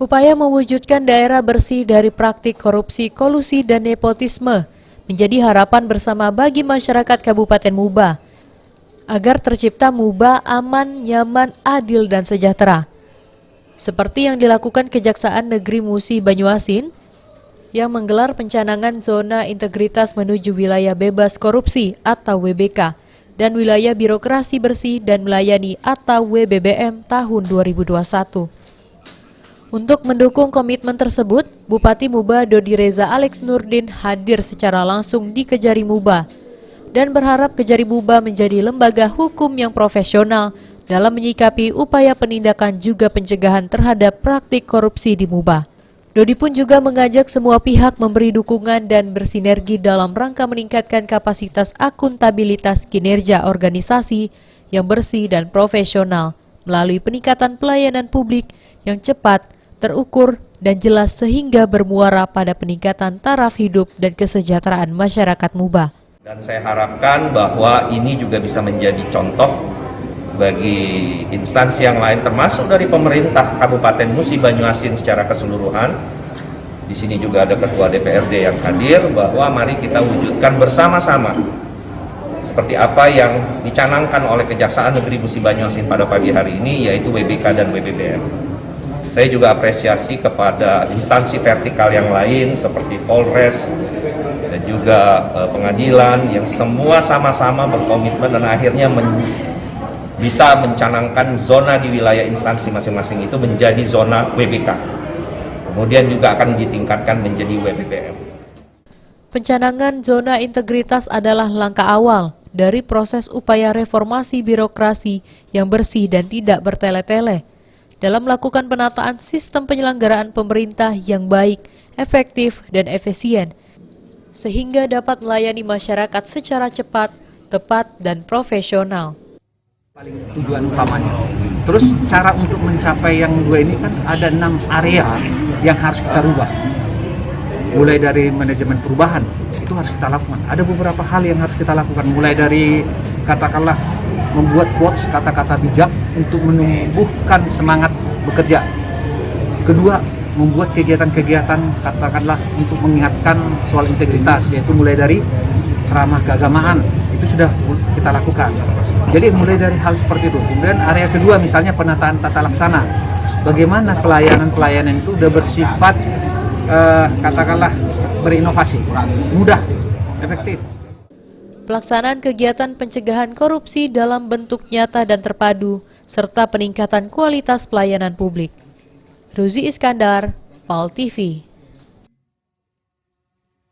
Upaya mewujudkan daerah bersih dari praktik korupsi, kolusi, dan nepotisme menjadi harapan bersama bagi masyarakat Kabupaten Muba agar tercipta Muba aman, nyaman, adil, dan sejahtera. Seperti yang dilakukan Kejaksaan Negeri Musi Banyuasin yang menggelar pencanangan zona integritas menuju wilayah bebas korupsi atau WBK dan wilayah birokrasi bersih dan melayani atau WBBM tahun 2021. Untuk mendukung komitmen tersebut, Bupati Muba Dodi Reza Alex Nurdin hadir secara langsung di Kejari Muba dan berharap Kejari Muba menjadi lembaga hukum yang profesional dalam menyikapi upaya penindakan juga pencegahan terhadap praktik korupsi di Muba. Dodi pun juga mengajak semua pihak memberi dukungan dan bersinergi dalam rangka meningkatkan kapasitas akuntabilitas kinerja organisasi yang bersih dan profesional melalui peningkatan pelayanan publik yang cepat, terukur, dan jelas sehingga bermuara pada peningkatan taraf hidup dan kesejahteraan masyarakat Muba. Dan saya harapkan bahwa ini juga bisa menjadi contoh bagi instansi yang lain termasuk dari pemerintah Kabupaten Musi Banyuasin secara keseluruhan. Di sini juga ada Ketua DPRD yang hadir, bahwa mari kita wujudkan bersama-sama seperti apa yang dicanangkan oleh Kejaksaan Negeri Musi Banyuasin pada pagi hari ini, yaitu WBK dan WBBM. Saya juga apresiasi kepada instansi vertikal yang lain seperti Polres dan juga pengadilan yang semua sama-sama berkomitmen dan akhirnya bisa mencanangkan zona di wilayah instansi masing-masing itu menjadi zona WBK. Kemudian juga akan ditingkatkan menjadi WBBM. Pencanangan zona integritas adalah langkah awal dari proses upaya reformasi birokrasi yang bersih dan tidak bertele-tele dalam melakukan penataan sistem penyelenggaraan pemerintah yang baik, efektif, dan efisien, sehingga dapat melayani masyarakat secara cepat, tepat, dan profesional. Paling tujuan utamanya. Terus cara untuk mencapai yang dua ini kan ada 6 area yang harus kita rubah. Mulai dari manajemen perubahan, itu harus kita lakukan. Ada beberapa hal yang harus kita lakukan, mulai dari katakanlah membuat quotes, kata-kata bijak untuk menumbuhkan semangat bekerja. Kedua, membuat kegiatan-kegiatan katakanlah untuk mengingatkan soal integritas, yaitu mulai dari ceramah keagamaan, itu sudah kita lakukan. Jadi mulai dari hal seperti itu. Kemudian area kedua misalnya penataan tata laksana. Bagaimana pelayanan itu sudah bersifat katakanlah berinovasi, mudah, efektif. Pelaksanaan kegiatan pencegahan korupsi dalam bentuk nyata dan terpadu, serta peningkatan kualitas pelayanan publik. Ruzi Iskandar, PAL TV.